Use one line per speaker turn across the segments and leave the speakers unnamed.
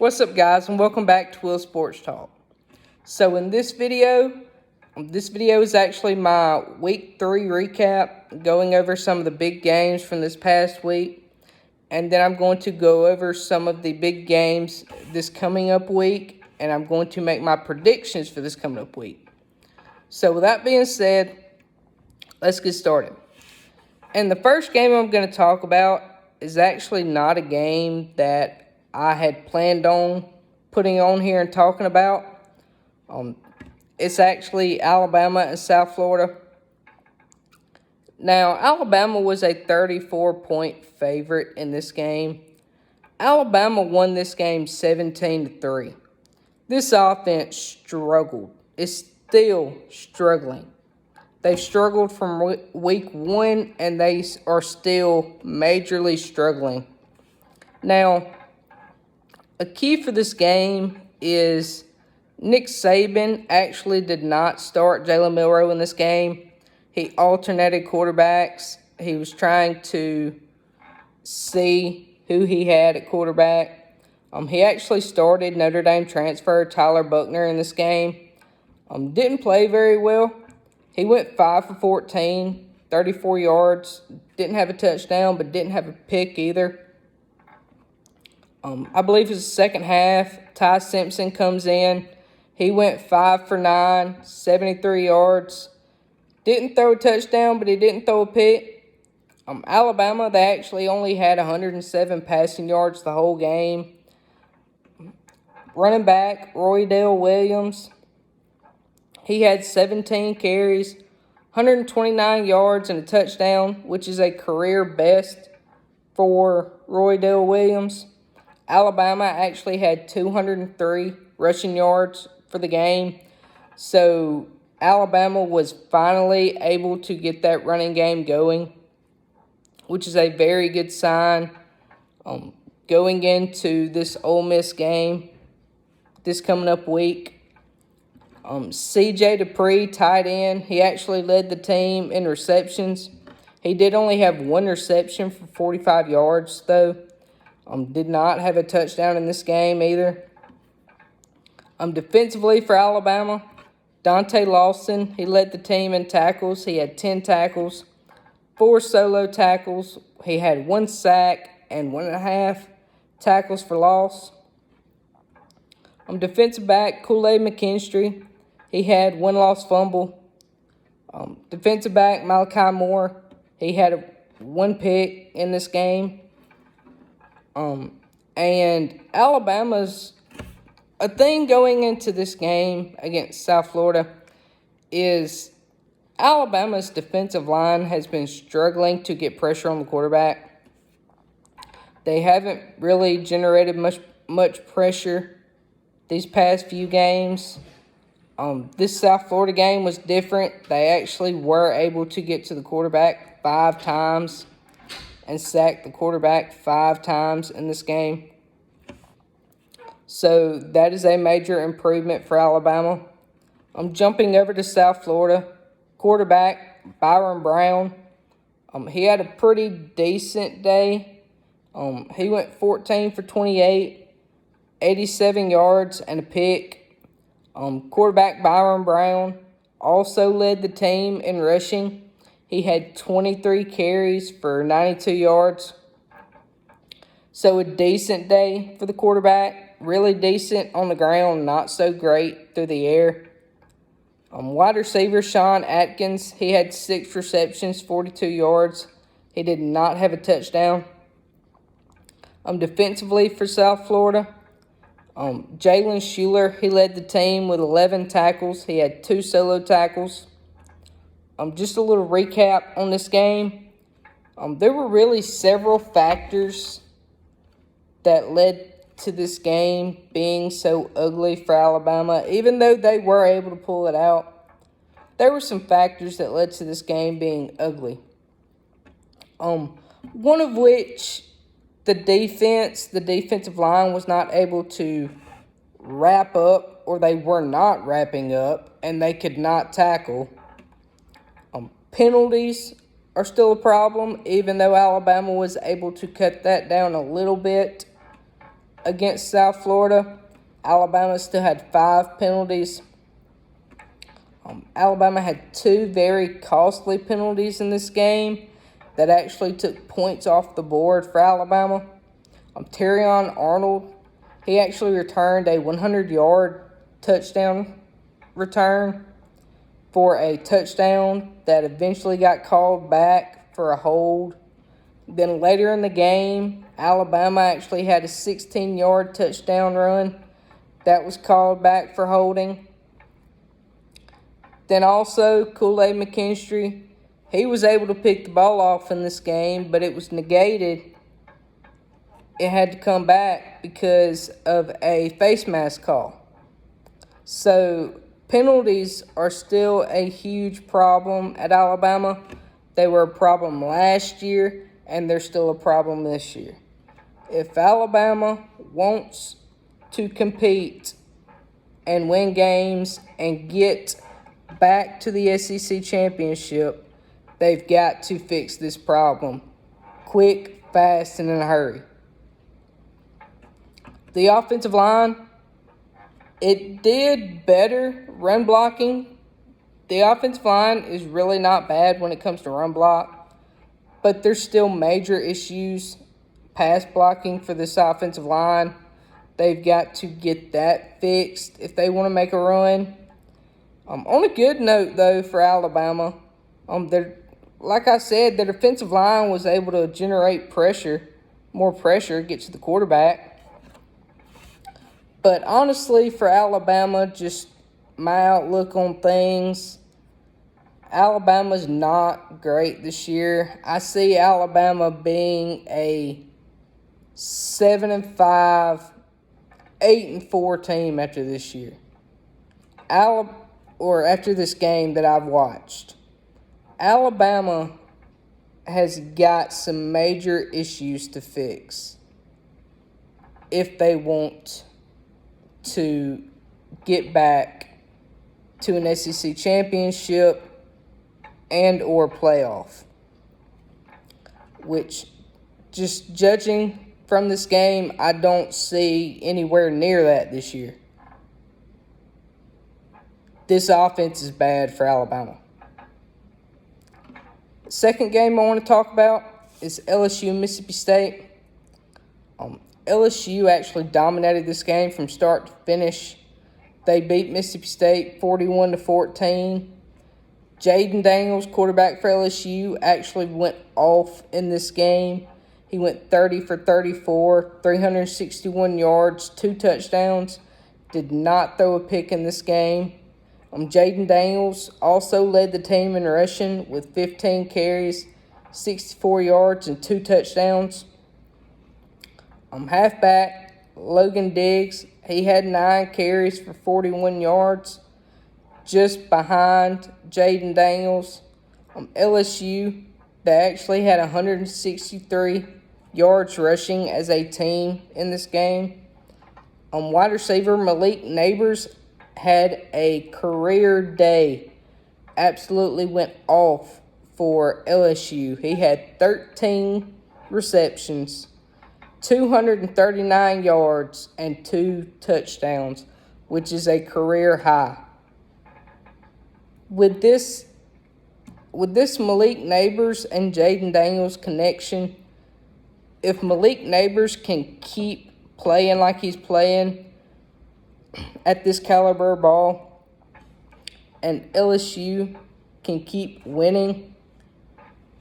What's up, guys, and welcome back to Will Sports Talk. So in this video is actually my week 3 recap, going over some of the big games from this past week, and then I'm going to go over some of the big games this coming up week, and I'm going to make my predictions for this coming up week. So with that being said, let's get started. And the first game I'm going to talk about is actually not a game that I had planned on putting on here and talking about. It's actually Alabama and South Florida. Now, Alabama was a 34-point favorite in this game. Alabama won this game 17-3. This offense struggled. It's still struggling. They've struggled from week 1, and they are still majorly struggling. Now, a key for this game is Nick Saban actually did not start Jalen Milroe in this game. He alternated quarterbacks. He was trying to see who he had at quarterback. He actually started Notre Dame transfer Tyler Buchner in this game. Didn't play very well. He went 5 for 14, 34 yards. Didn't have a touchdown, but didn't have a pick either. I believe it's the second half. Ty Simpson comes in. He went 5 for 9, 73 yards. Didn't throw a touchdown, but he didn't throw a pick. Alabama, they actually only had 107 passing yards the whole game. Running back, Roydell Williams, he had 17 carries, 129 yards, and a touchdown, which is a career best for Roydell Williams. Alabama actually had 203 rushing yards for the game. So Alabama was finally able to get that running game going, which is a very good sign going into this Ole Miss game this coming up week. C.J. Dupree, tight end, he actually led the team in receptions. He did only have one reception for 45 yards, though. Did not have a touchdown in this game either. Defensively for Alabama, Dante Lawson, he led the team in tackles. He had 10 tackles, 4 solo tackles. He had 1 sack and 1.5 tackles for loss. Defensive back, Kool-Aid McKinstry, he had 1 lost fumble. Defensive back, Malachi Moore, he had 1 pick in this game. And Alabama's, a thing going into this game against South Florida is Alabama's defensive line has been struggling to get pressure on the quarterback. They haven't really generated much pressure these past few games. This South Florida game was different. They actually were able to get to the quarterback 5 times and sack the quarterback 5 times in this game. So that is a major improvement for Alabama. I'm jumping over to South Florida. Quarterback, Byron Brown. He had a pretty decent day. He went 14 for 28, 87 yards, and a pick. Quarterback Byron Brown also led the team in rushing. He had 23 carries for 92 yards. So a decent day for the quarterback. Really decent on the ground, not so great through the air. Wide receiver Sean Atkins, he had 6 receptions, 42 yards. He did not have a touchdown. Defensively for South Florida, Jalen Schuler, he led the team with 11 tackles. He had 2 solo tackles. Just a little recap on this game. There were really several factors that led to this game being so ugly for Alabama. Even though they were able to pull it out, there were some factors that led to this game being ugly. One of which, the defensive line was not able to wrap up, or they were not wrapping up, and they could not tackle. Penalties are still a problem, even though Alabama was able to cut that down a little bit. against South Florida, Alabama still had 5 penalties. Alabama had 2 very costly penalties in this game that actually took points off the board for Alabama. Terrion Arnold, he actually returned a 100-yard touchdown return for a touchdown that eventually got called back for a hold. Then later in the game, Alabama actually had a 16-yard touchdown run that was called back for holding. Then also, Kool-Aid McKinstry, he was able to pick the ball off in this game, but it was negated. It had to come back because of a face mask call. So, penalties are still a huge problem at Alabama. They were a problem last year, and they're still a problem this year. If Alabama wants to compete and win games and get back to the SEC championship, they've got to fix this problem quick, fast, and in a hurry. The offensive line, it did better run blocking. The offensive line is really not bad when it comes to run block, but there's still major issues pass blocking for this offensive line. They've got to get that fixed if they want to make a run. On a good note, though, for Alabama, like I said, their defensive line was able to generate more pressure, get to the quarterback. But honestly, for Alabama, just my outlook on things, Alabama's not great this year. I see Alabama being a 7-5, 8-4 team after this year. After this game that I've watched. Alabama has got some major issues to fix if they want to get back to an SEC championship and or playoff. Which, just judging from this game, I don't see anywhere near that this year. This offense is bad for Alabama. Second game I want to talk about is LSU and Mississippi State. LSU actually dominated this game from start to finish. They beat Mississippi State 41-14. Jaden Daniels, quarterback for LSU, actually went off in this game. He went 30 for 34, 361 yards, 2 touchdowns. Did not throw a pick in this game. Jaden Daniels also led the team in rushing with 15 carries, 64 yards, and 2 touchdowns. Halfback Logan Diggs, he had 9 carries for 41 yards, just behind Jaden Daniels. LSU, they actually had 163 yards rushing as a team in this game. Wide receiver Malik Neighbors had a career day. Absolutely went off for LSU. He had 13 receptions, 239 yards, and 2 touchdowns, which is a career high. With this Malik Neighbors and Jaden Daniels connection, if Malik Neighbors can keep playing like he's playing at this caliber of ball, and LSU can keep winning,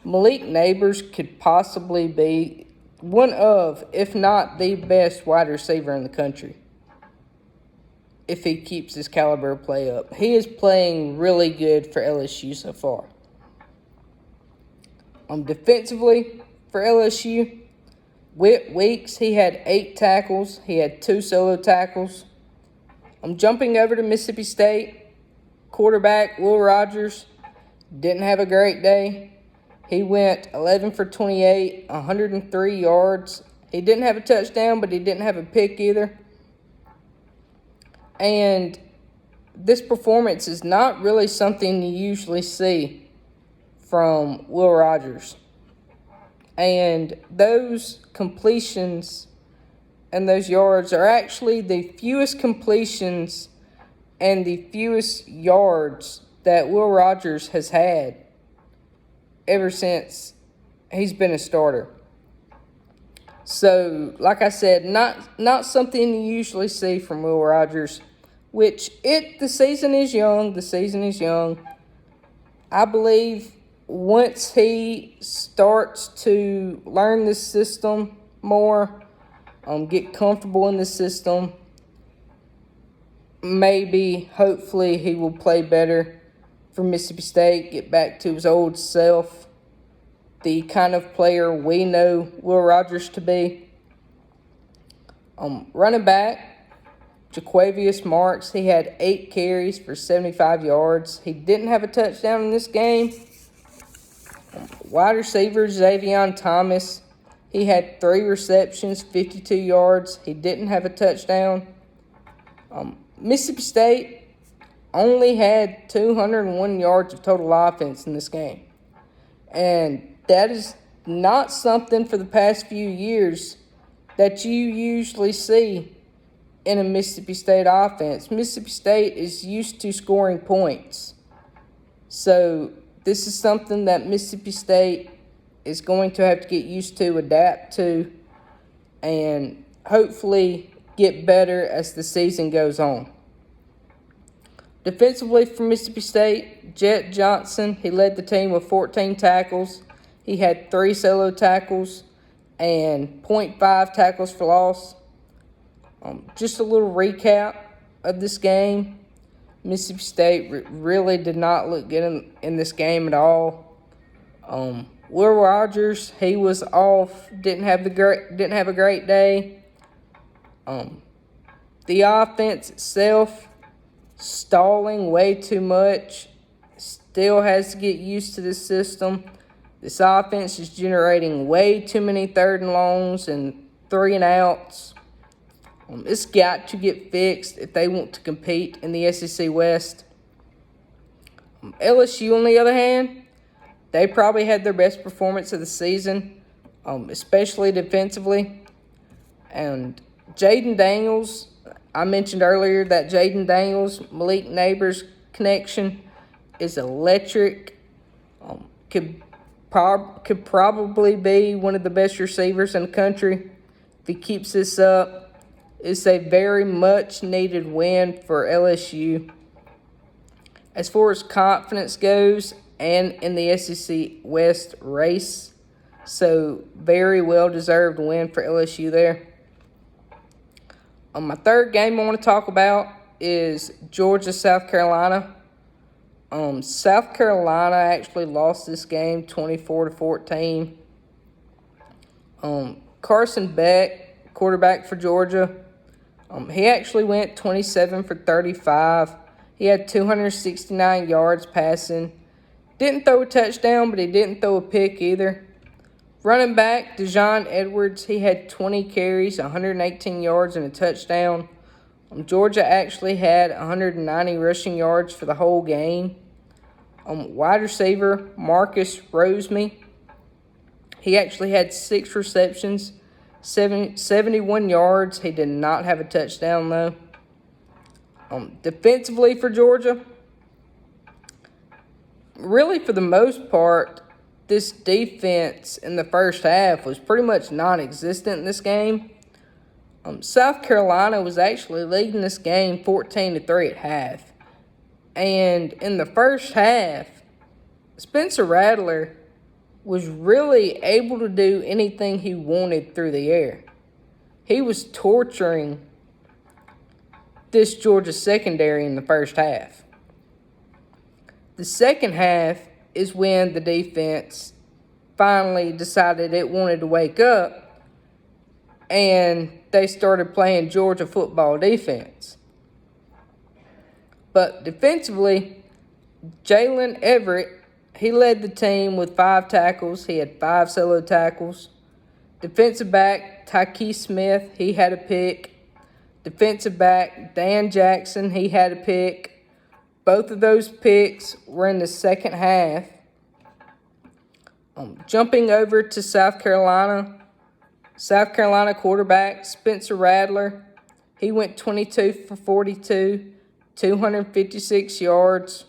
Malik Neighbors could possibly be one of, if not the best wide receiver in the country if he keeps his caliber of play up. He is playing really good for LSU so far. Defensively for LSU, Whit Weeks, he had 8 tackles. He had 2 solo tackles. Jumping over to Mississippi State, quarterback Will Rogers didn't have a great day. He went 11 for 28, 103 yards. He didn't have a touchdown, but he didn't have a pick either. And this performance is not really something you usually see from Will Rogers. And those completions and those yards are actually the fewest completions and the fewest yards that Will Rogers has had ever since he's been a starter. So, like I said, not something you usually see from Will Rogers, which the season is young. The season is young. I believe once he starts to learn this system more, get comfortable in the system, maybe, hopefully, he will play better for Mississippi State, get back to his old self, the kind of player we know Will Rogers to be. Running back, Jaquavius Marks, he had 8 carries for 75 yards. He didn't have a touchdown in this game. Wide receiver, Xavion Thomas, he had 3 receptions, 52 yards. He didn't have a touchdown. Mississippi State only had 201 yards of total offense in this game. And that is not something for the past few years that you usually see in a Mississippi State offense. Mississippi State is used to scoring points. So this is something that Mississippi State is going to have to get used to, adapt to, and hopefully get better as the season goes on. Defensively for Mississippi State, Jet Johnson, he led the team with 14 tackles. He had 3 solo tackles and 0.5 tackles for loss. Just a little recap of this game. Mississippi State really did not look good in this game at all. Will Rogers, he was off, didn't have a great day. The offense itself, stalling way too much. Still has to get used to this system. This offense is generating way too many 3rd and longs and 3 and outs. It's got to get fixed if they want to compete in the SEC West. LSU, on the other hand, they probably had their best performance of the season, especially defensively. And Jaden Daniels, I mentioned earlier that Jaden Daniels, Malik Neighbors connection is electric. Could probably be one of the best receivers in the country if he keeps this up. It's a very much needed win for LSU. As far as confidence goes, and in the SEC West race, so very well deserved win for LSU there. My third game I want to talk about is Georgia, South Carolina. South Carolina actually lost this game 24-14. Carson Beck, quarterback for Georgia, he actually went 27 for 35. He had 269 yards passing. Didn't throw a touchdown, but he didn't throw a pick either. Running back, Dejon Edwards, he had 20 carries, 118 yards, and a touchdown. Georgia actually had 190 rushing yards for the whole game. Wide receiver, Marcus Rosemy, he actually had 6 receptions, 71 yards. He did not have a touchdown, though. Defensively for Georgia, really for the most part, this defense in the first half was pretty much non-existent in this game. South Carolina was actually leading this game 14-3 at half. And in the first half, Spencer Rattler was really able to do anything he wanted through the air. He was torturing this Georgia secondary in the first half. The second half is when the defense finally decided it wanted to wake up, and they started playing Georgia football defense. But defensively, Jalen Everett, he led the team with 5 tackles. He had 5 solo tackles. Defensive back, Tyke Smith, he had a pick. Defensive back, Dan Jackson, he had a pick. Both of those picks were in the second half. Jumping over to South Carolina, South Carolina quarterback Spencer Rattler, he went 22 for 42, 256 yards,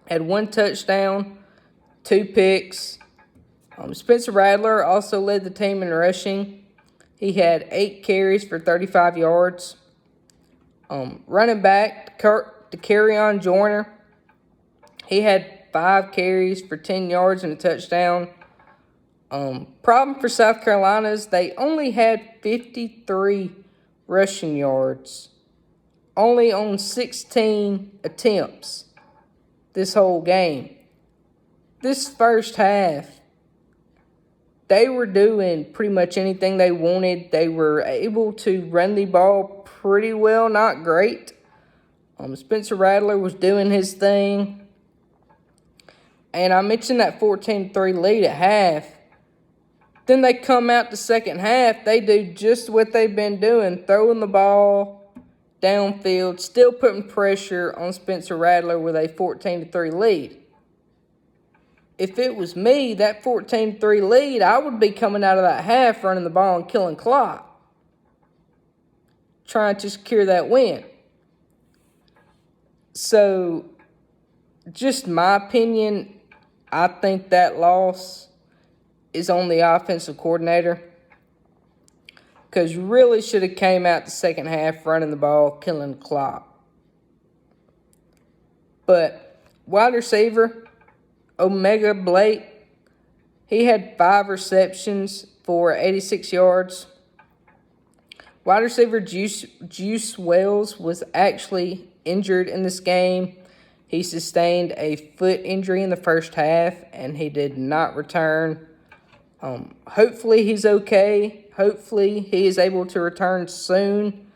had 1 touchdown, 2 picks. Spencer Rattler also led the team in rushing. He had 8 carries for 35 yards. Running back, Dakereon Joyner, he had 5 carries for 10 yards and a touchdown. Problem for South Carolina is they only had 53 rushing yards, only on 16 attempts this whole game. This first half, they were doing pretty much anything they wanted. They were able to run the ball pretty well, not great. Spencer Rattler was doing his thing. And I mentioned that 14-3 lead at half. Then they come out the second half. They do just what they've been doing, throwing the ball downfield, still putting pressure on Spencer Rattler with a 14-3 lead. If it was me, that 14-3 lead, I would be coming out of that half running the ball and killing clock, trying to secure that win. So, just my opinion, I think that loss is on the offensive coordinator, because you really should have came out the second half running the ball, killing the clock. But wide receiver O'Mega Blake, he had 5 receptions for 86 yards. Wide receiver Juice Wells was actually injured in this game. He sustained a foot injury in the first half, and he did not return. Hopefully he's okay. Hopefully he is able to return soon,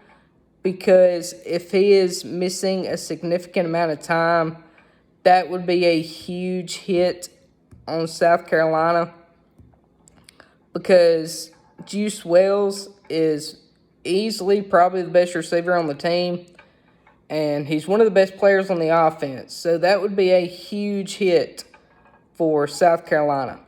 because if he is missing a significant amount of time, that would be a huge hit on South Carolina, because Juice Wells is easily probably the best receiver on the team, and he's one of the best players on the offense. So that would be a huge hit for South Carolina.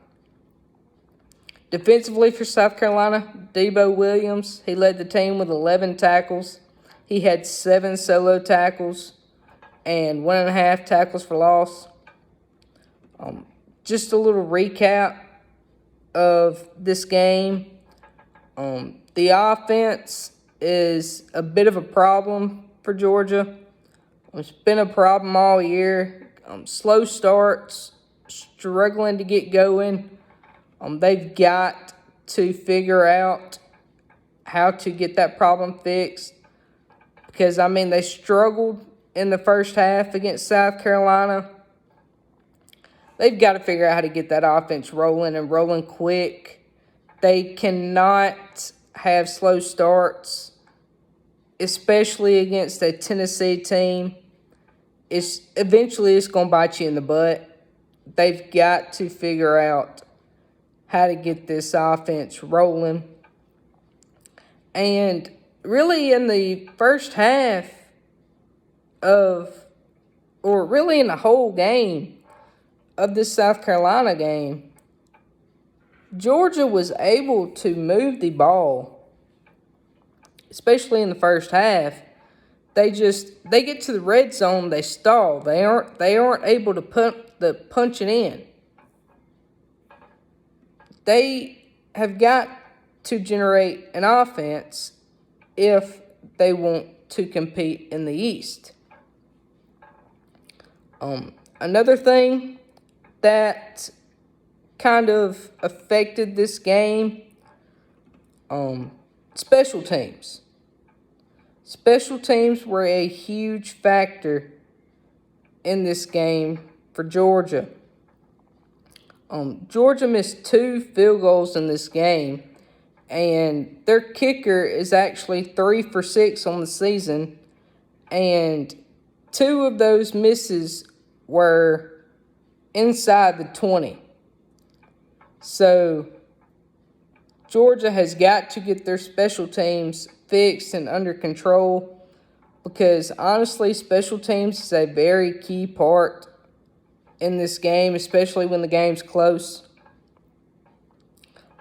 Defensively for South Carolina, Debo Williams, he led the team with 11 tackles. He had 7 solo tackles and 1.5 tackles for loss. Just a little recap of this game. The offense is a bit of a problem for Georgia. It's been a problem all year. Slow starts, struggling to get going. They've got to figure out how to get that problem fixed, because, they struggled in the first half against South Carolina. They've got to figure out how to get that offense rolling and rolling quick. They cannot have slow starts, especially against a Tennessee team. Eventually it's going to bite you in the butt. They've got to figure out how to get this offense rolling. And really in the first half really in the whole game of this South Carolina game, Georgia was able to move the ball, especially in the first half. They get to the red zone, they stall. They aren't able to punch it in. They have got to generate an offense if they want to compete in the East. Another thing that kind of affected this game, special teams. Special teams were a huge factor in this game for Georgia. Georgia missed 2 field goals in this game, and their kicker is actually 3 for 6 on the season, and 2 of those misses were inside the 20. So Georgia has got to get their special teams fixed and under control, because honestly, special teams is a very key part in this game, especially when the game's close.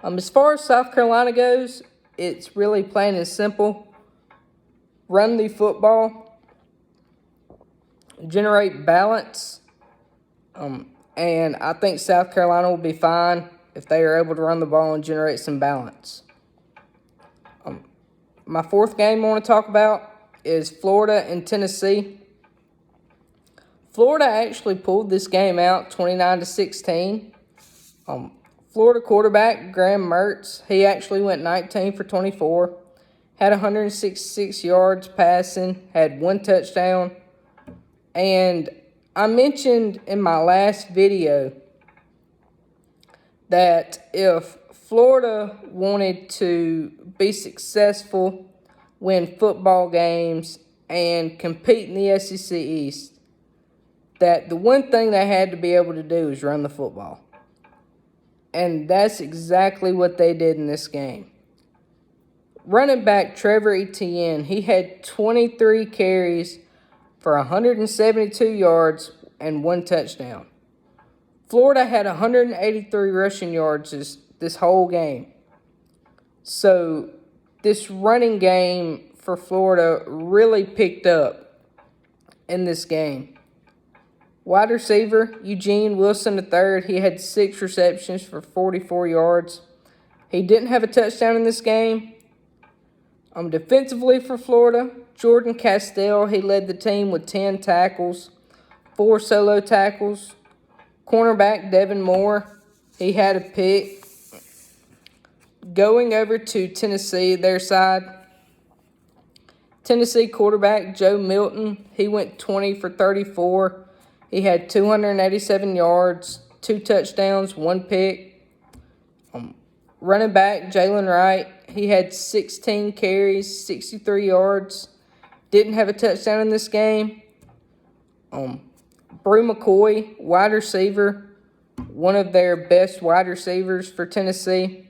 As far as South Carolina goes, it's really plain and simple. Run the football, generate balance, and I think South Carolina will be fine if they are able to run the ball and generate some balance. My fourth game I want to talk about is Florida and Tennessee. Florida actually pulled this game out 29-16. Florida quarterback Graham Mertz, he actually went 19 for 24, had 166 yards passing, had 1 touchdown. And I mentioned in my last video that if Florida wanted to be successful, win football games, and compete in the SEC East, that the one thing they had to be able to do is run the football. And that's exactly what they did in this game. Running back Trevor Etienne, he had 23 carries for 172 yards and 1 touchdown. Florida had 183 rushing yards this whole game. So this running game for Florida really picked up in this game. Wide receiver Eugene Wilson III, he had 6 receptions for 44 yards. He didn't have a touchdown in this game. Defensively for Florida, Jordan Castell, he led the team with 10 tackles, 4 solo tackles. Cornerback Devin Moore, he had a pick. Going over to Tennessee, their side, Tennessee quarterback Joe Milton, he went 20 for 34. He had 287 yards, 2 touchdowns, 1 pick. Running back Jalen Wright, he had 16 carries, 63 yards. Didn't have a touchdown in this game. Brew McCoy, wide receiver, one of their best wide receivers for Tennessee.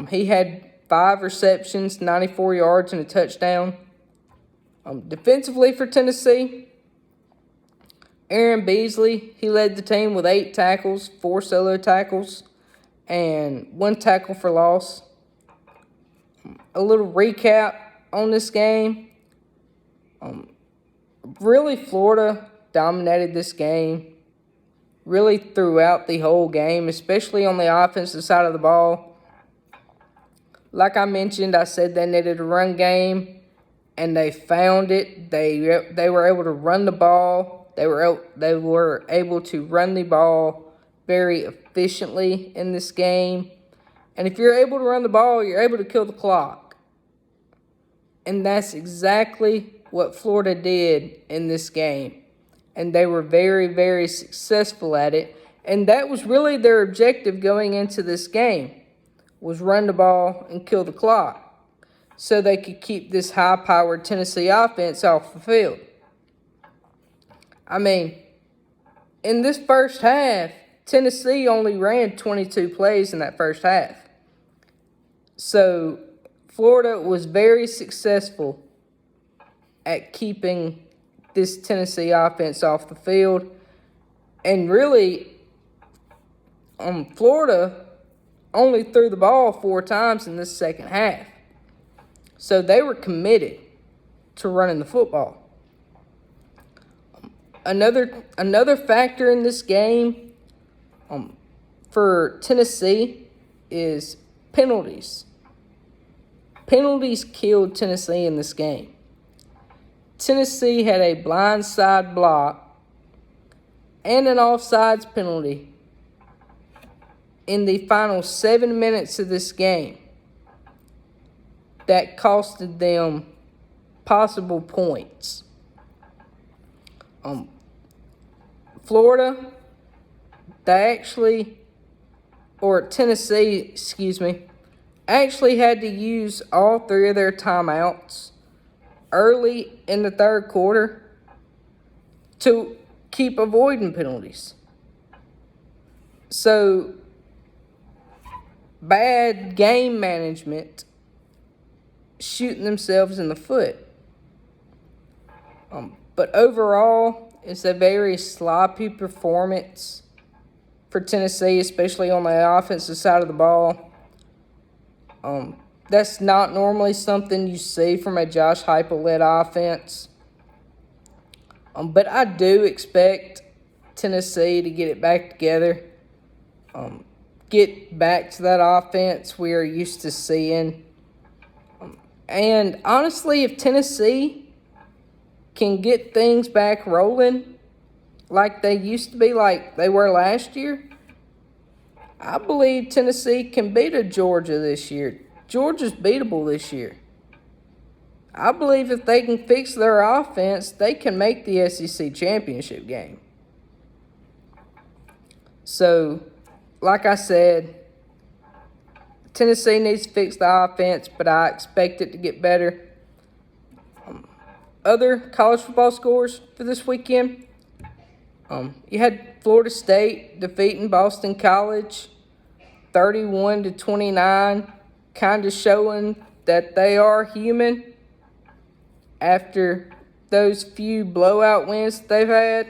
He had 5 receptions, 94 yards, and a touchdown. Defensively for Tennessee, Aaron Beasley, he led the team with 8 tackles, 4 solo tackles, and 1 tackle for loss. A little recap on this game. Really, Florida dominated this game really throughout the whole game, especially on the offensive side of the ball. Like I mentioned, I said they needed a run game, and they found it. They were able to run the ball. They were able to run the ball very efficiently in this game. And if you're able to run the ball, you're able to kill the clock. And that's exactly what Florida did in this game. And they were very, very successful at it. And that was really their objective going into this game, was run the ball and kill the clock, so they could keep this high-powered Tennessee offense off the field. I mean, in this first half, Tennessee only ran 22 plays in that first half. So Florida was very successful at keeping this Tennessee offense off the field. And really, Florida only threw the ball 4 times in this second half. So they were committed to running the football. Another factor in this game for Tennessee is penalties. Penalties killed Tennessee in this game. Tennessee had a blindside block and an offsides penalty in the final 7 minutes of this game that costed them possible points. Tennessee, actually had to use all 3 of their timeouts early in the third quarter to keep avoiding penalties. So, bad game management, shooting themselves in the foot. But overall, it's a very sloppy performance for Tennessee, especially on the offensive side of the ball. That's not normally something you see from a Josh Heupel-led offense. But I do expect Tennessee to get it back together. Get back to that offense we are used to seeing. And honestly, if Tennessee can get things back rolling like they used to be, like they were last year, I believe Tennessee can beat a Georgia this year. Georgia's beatable this year. I believe if they can fix their offense, they can make the SEC championship game. So, like I said, Tennessee needs to fix the offense, but I expect it to get better. Other college football scores for this weekend. You had Florida State defeating Boston College 31-29, kind of showing that they are human after those few blowout wins that they've had.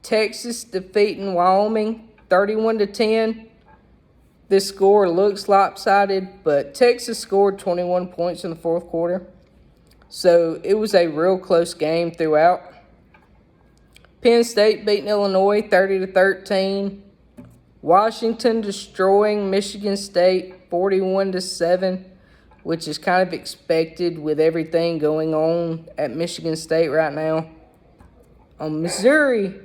Texas defeating Wyoming 31-10. This score looks lopsided, but Texas scored 21 points in the fourth quarter. So it was a real close game throughout. Penn State beating Illinois 30-13. Washington destroying Michigan State 41-7, which is kind of expected with everything going on at Michigan State right now. Missouri,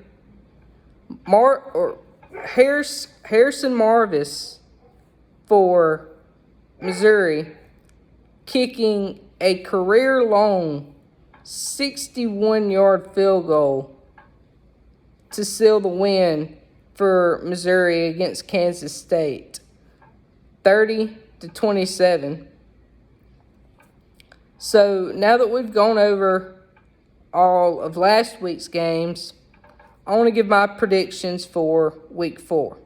Harrison Marvis for Missouri, kicking a career-long 61-yard field goal to seal the win for Missouri against Kansas State, 30-27. So now that we've gone over all of last week's games, I want to give my predictions for Week 4.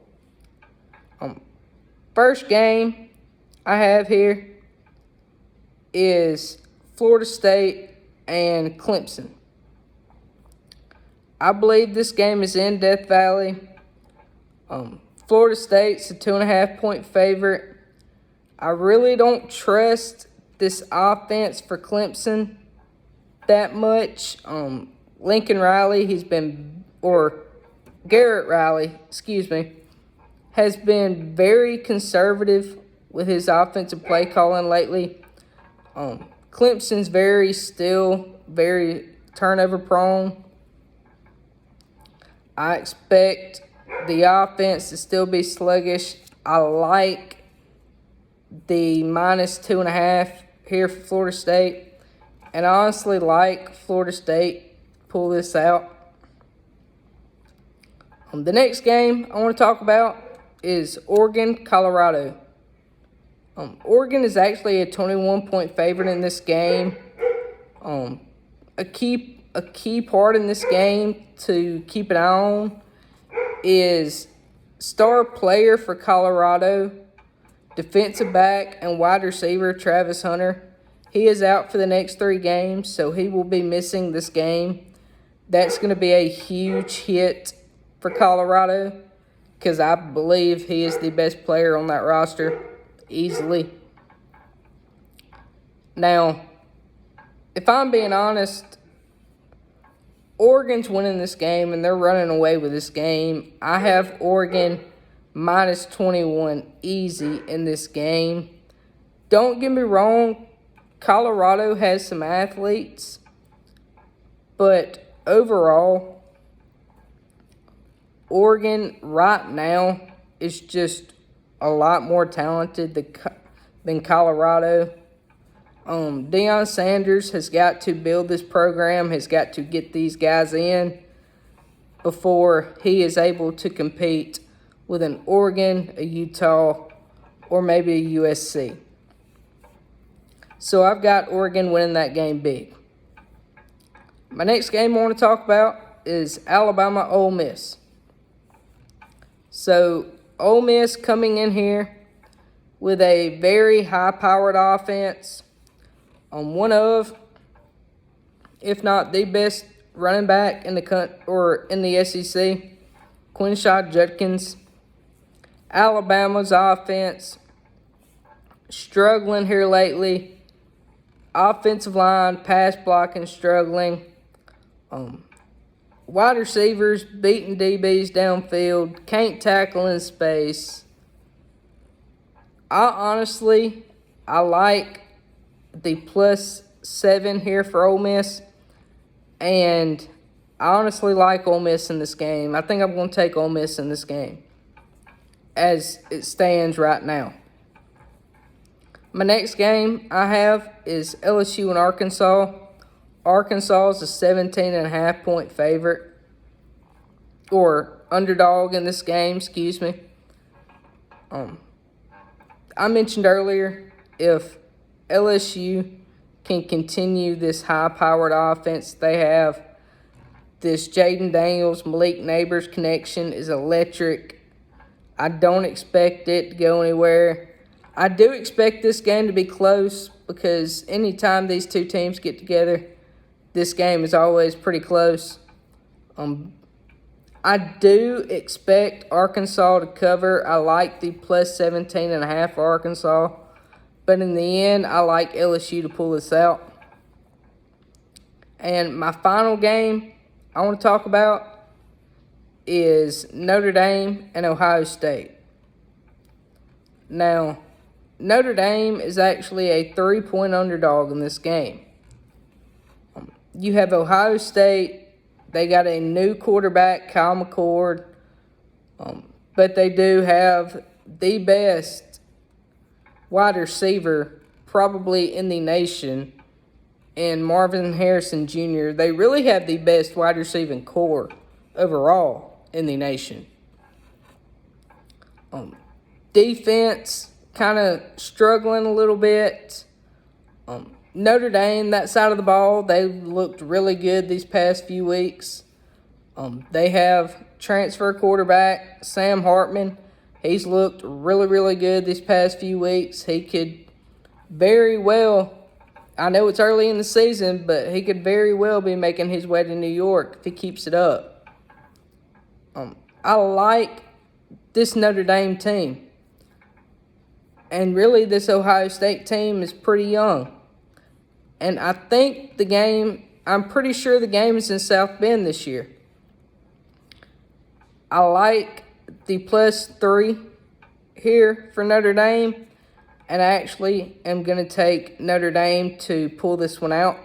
First game I have here is Florida State and Clemson. I believe this game is in Death Valley. Florida State's a 2.5-point favorite. I really don't trust this offense for Clemson that much. Garrett Riley, has been very conservative with his offensive play calling lately. Clemson's very turnover prone. I expect the offense to still be sluggish. I like the -2.5 here for Florida State. And I honestly like Florida State to pull this out. The next game I want to talk about is Oregon, Colorado. Oregon is actually a 21-point favorite in this game. A key part in this game to keep an eye on is star player for Colorado, defensive back and wide receiver Travis Hunter. He is out for the next 3 games, so he will be missing this game. That's going to be a huge hit for Colorado because I believe he is the best player on that roster, easily. Now, if I'm being honest, Oregon's winning this game and they're running away with this game. I have Oregon -21 easy in this game. Don't get me wrong, Colorado has some athletes, but overall, Oregon right now is just a lot more talented than Colorado. Deion Sanders has got to build this program, has got to get these guys in before he is able to compete with an Oregon, a Utah, or maybe a USC. So I've got Oregon winning that game big. My next game I want to talk about is Alabama, Ole Miss. So Ole Miss coming in here with a very high-powered offense. One of, if not the best running back in the SEC, Quinshon Judkins. Alabama's offense struggling here lately. Offensive line, pass blocking, struggling. Wide receivers beating DBs downfield. Can't tackle in space. I like the +7 here for Ole Miss. And I honestly like Ole Miss in this game. I think I'm going to take Ole Miss in this game as it stands right now. My next game I have is LSU and Arkansas. Arkansas is a 17.5 point favorite, or underdog in this game, excuse me. I mentioned earlier, if LSU can continue this high-powered offense they have, this Jaden Daniels, Malik Neighbors connection is electric. I don't expect it to go anywhere. I do expect this game to be close because anytime these two teams get together, this game is always pretty close. I do expect Arkansas to cover. I like the +17.5 for Arkansas. But in the end, I like LSU to pull this out. And my final game I want to talk about is Notre Dame and Ohio State. Now, Notre Dame is actually a 3-point underdog in this game. You have Ohio State. They got a new quarterback, Kyle McCord. But they do have the best wide receiver probably in the nation, and Marvin Harrison Jr. They really have the best wide receiving core overall in the nation. Defense kind of struggling a little bit. Notre Dame, that side of the ball, they looked really good these past few weeks. They have transfer quarterback Sam Hartman. He's looked really, really good these past few weeks. He could very well, I know it's early in the season, but he could very well be making his way to New York if he keeps it up. I like this Notre Dame team. And really, this Ohio State team is pretty young. And I think I'm pretty sure the game is in South Bend this year. I like the +3 here for Notre Dame. And I actually am going to take Notre Dame to pull this one out.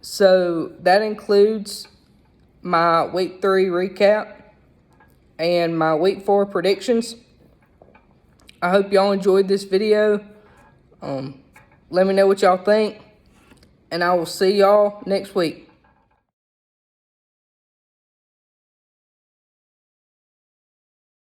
So that includes my Week 3 recap and my Week 4 predictions. I hope y'all enjoyed this video. Let me know what y'all think. And I will see y'all next week.